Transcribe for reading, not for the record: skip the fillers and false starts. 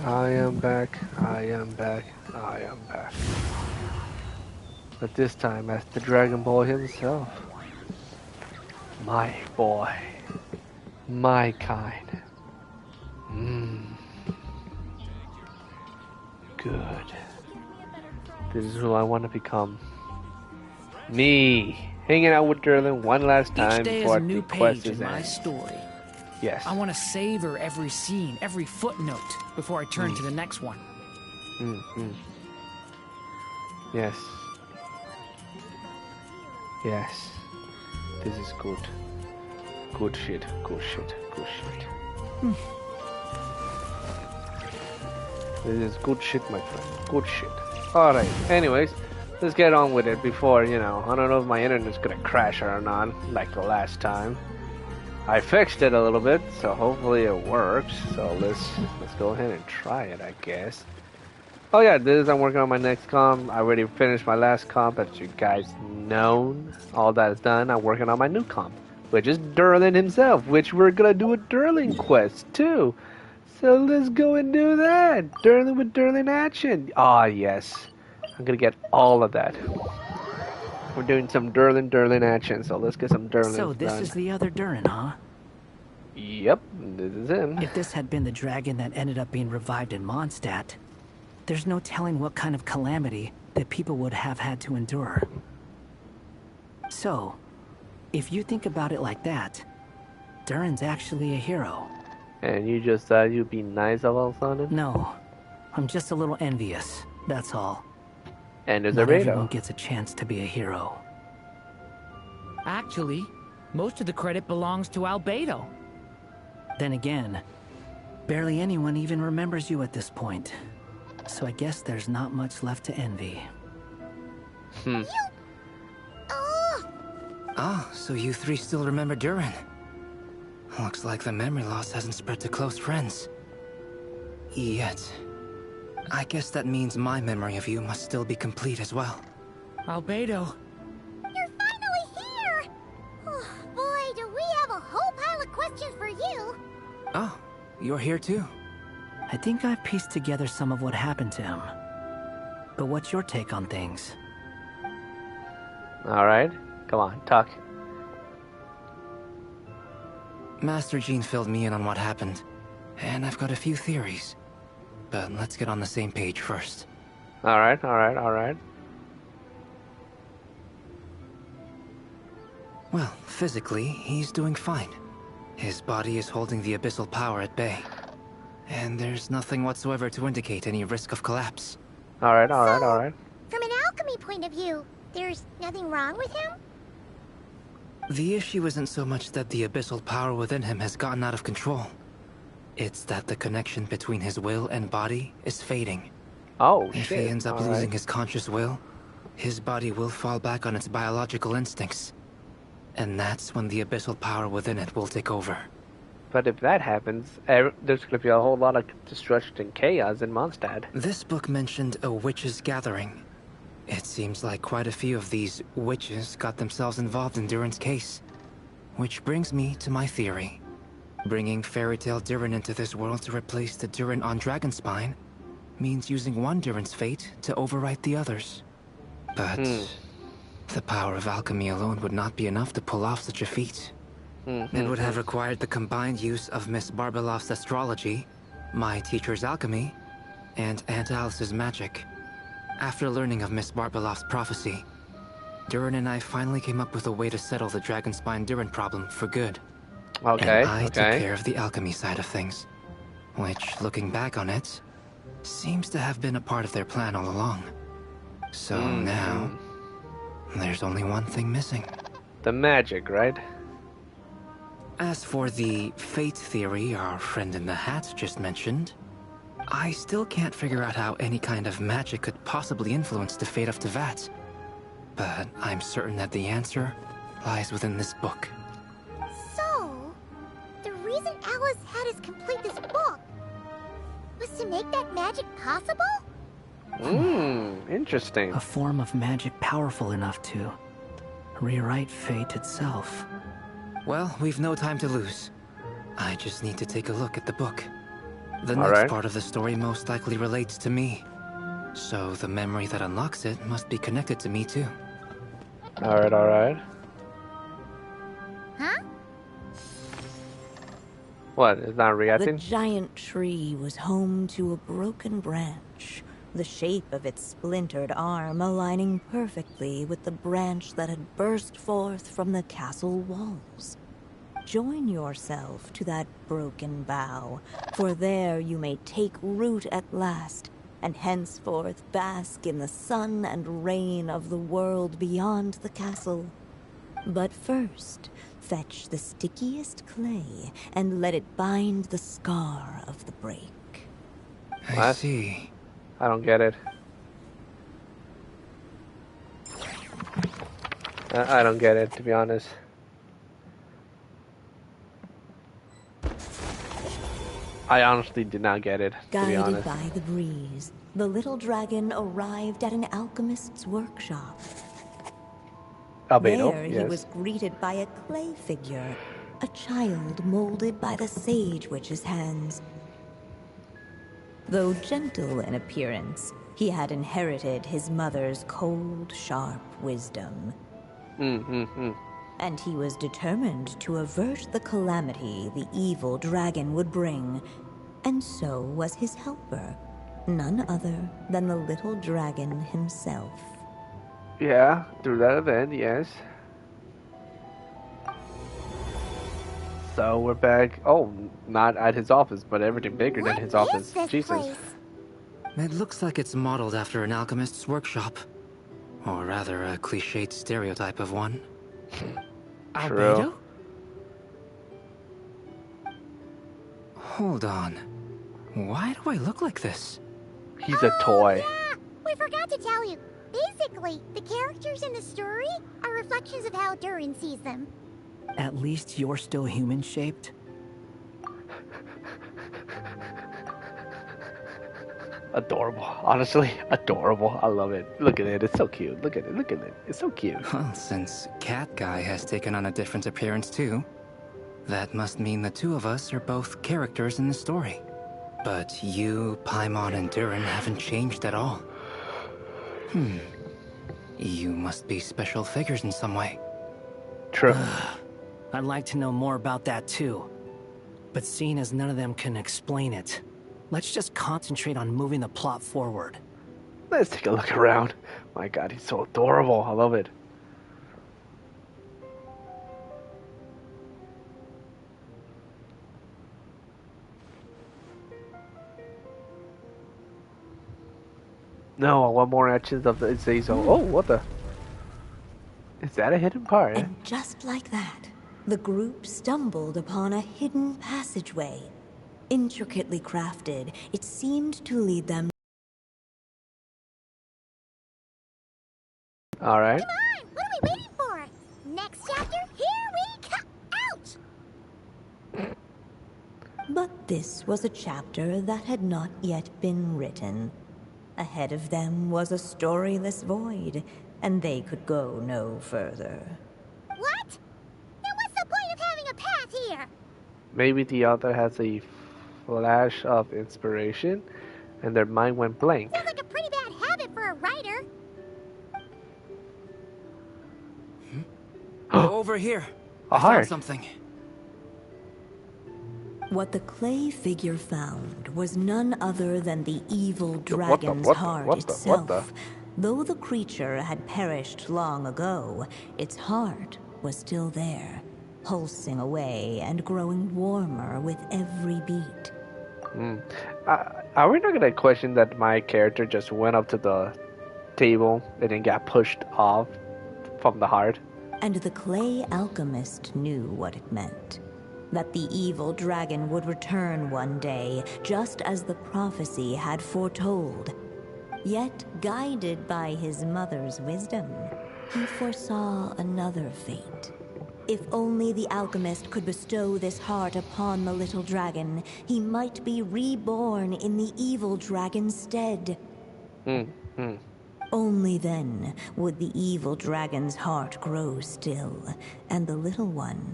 I am back. I am back. I am back. But this time as the Dragon Boy himself. My boy. My kind. Mmm. Good. This is who I want to become. Me. Hanging out with Durin one last time Each day is before a new the quest page is in my end. story. Yes. I want to savor every scene, every footnote, before I turn to the next one. Yes. Yes. This is good. Good shit. Good shit. Good shit. This is good shit, my friend. Good shit. Alright, anyways, let's get on with it before, I don't know if my internet's gonna crash or not, like the last time. I fixed it a little bit, so hopefully it works. So let's go ahead and try it, I guess. Oh yeah, I'm working on my next comp. I already finished my last comp, as you guys know. All that is done. I'm working on my new comp, which is Durin himself, which we're gonna do a Durin quest too. So let's go and do that. Durin with Durin action. Ah, yes. I'm gonna get all of that. We're doing some Durin action, so let's get some Durin So this done. is the other Durin, huh? Yep, this is him. If this had been the dragon that ended up being revived in Mondstadt, there's no telling what kind of calamity that people would have had to endure. So, if you think about it like that, Durin's actually a hero. And you just thought you'd be nice all of a sudden? No, I'm just a little envious, that's all. And there's Not a everyone Rado. gets a chance to be a hero. Actually, most of the credit belongs to Albedo. Then again, barely anyone even remembers you at this point. So I guess there's not much left to envy. Oh, so you three still remember Durin. Looks like the memory loss hasn't spread to close friends. Yet. I guess that means my memory of you must still be complete as well. Albedo. You're finally here! Oh, boy, do we have a whole pile of questions for you! Oh, you're here too. I think I've pieced together some of what happened to him. But what's your take on things? Alright, come on, talk. Master Jean filled me in on what happened, and I've got a few theories. But let's get on the same page first. Alright. Well, physically, he's doing fine. His body is holding the abyssal power at bay. And there's nothing whatsoever to indicate any risk of collapse. Alright. From an alchemy point of view, there's nothing wrong with him? The issue isn't so much that the abyssal power within him has gotten out of control. It's that the connection between his will and body is fading. Oh, If shit. he ends up Alright. losing his conscious will, his body will fall back on its biological instincts. And that's when the abyssal power within it will take over. But if that happens, there's gonna be a whole lot of destruction and chaos in Mondstadt. This book mentioned a witches' gathering. It seems like quite a few of these witches got themselves involved in Durin's case. Which brings me to my theory. Bringing fairy tale Durin into this world to replace the Durin on Dragonspine means using one Durin's fate to overwrite the others. But the power of alchemy alone would not be enough to pull off such a feat. It would have required the combined use of Miss Barbeloff's astrology, my teacher's alchemy, and Aunt Alice's magic. After learning of Miss Barbeloff's prophecy, Durin and I finally came up with a way to settle the Dragonspine Durin problem for good. Okay, And I took okay. care of the alchemy side of things, which, looking back on it, seems to have been a part of their plan all along. So now, there's only one thing missing. The magic, right? As for the fate theory our friend in the hat just mentioned, I still can't figure out how any kind of magic could possibly influence the fate of Tevat. But I'm certain that the answer lies within this book. So, the reason Alice had us complete this book was to make that magic possible? Interesting. A form of magic powerful enough to rewrite fate itself. Well, we've no time to lose. I just need to take a look at the book. The All next right. part of the story most likely relates to me. So the memory that unlocks it must be connected to me too. All right. All right. Huh? What? It's not The reacting? giant tree was home to a broken branch, the shape of its splintered arm aligning perfectly with the branch that had burst forth from the castle walls. Join yourself to that broken bough, for there you may take root at last, and henceforth bask in the sun and rain of the world beyond the castle. But first, fetch the stickiest clay and let it bind the scar of the break. I What? see. I don't get it. I don't get it, to be honest. I honestly did not get it, to be Guided honest. by the breeze, the little dragon arrived at an alchemist's workshop. Albedo, There he yes. was greeted by a clay figure, a child molded by the Sage Witch's hands. Though gentle in appearance, he had inherited his mother's cold, sharp wisdom. And he was determined to avert the calamity the evil dragon would bring. And so was his helper, none other than the little dragon himself. Yeah, through that event, yes. So we're back. Oh, not at his office, but everything bigger than What his is office. this Jesus. place? It looks like it's modeled after an alchemist's workshop. Or rather, a cliched stereotype of one. Albedo? Hold on. Why do I look like this? He's a toy. Yeah, we forgot to tell you. Basically, the characters in the story are reflections of how Durin sees them. At least you're still human-shaped. Adorable. Honestly, adorable. I love it. Look at it. It's so cute. Look at it. Look at it. It's so cute. Well, since Cat Guy has taken on a different appearance too, that must mean the two of us are both characters in the story. But you, Paimon, and Durin haven't changed at all. You must be special figures in some way. True. I'd like to know more about that too. But seeing as none of them can explain it, let's just concentrate on moving the plot forward. Let's take a look around. My god, he's so adorable. I love it. No, I want more actions of the Zazo. Oh, what the? Is that a hidden part? And just like that, the group stumbled upon a hidden passageway. Intricately crafted, it seemed to lead them. Alright. Come on, what are we waiting for? Next chapter, here we out! But this was a chapter that had not yet been written. Ahead of them was a storyless void, and they could go no further. What? Then what's the point of having a path here? Maybe the author has a flash of inspiration and their mind went blank. Sounds like a pretty bad habit for a writer. Over here. A I found heart. something. What the clay figure found was none other than the evil What dragon's the- heart what the- itself. Though the creature had perished long ago, its heart was still there, pulsing away and growing warmer with every beat. Are we not gonna question that my character just went up to the table and then got pushed off from the heart? And the clay alchemist knew what it meant. That the evil dragon would return one day, just as the prophecy had foretold. Yet, guided by his mother's wisdom, he foresaw another fate. If only the alchemist could bestow this heart upon the little dragon, he might be reborn in the evil dragon's stead. Only then would the evil dragon's heart grow still, and the little one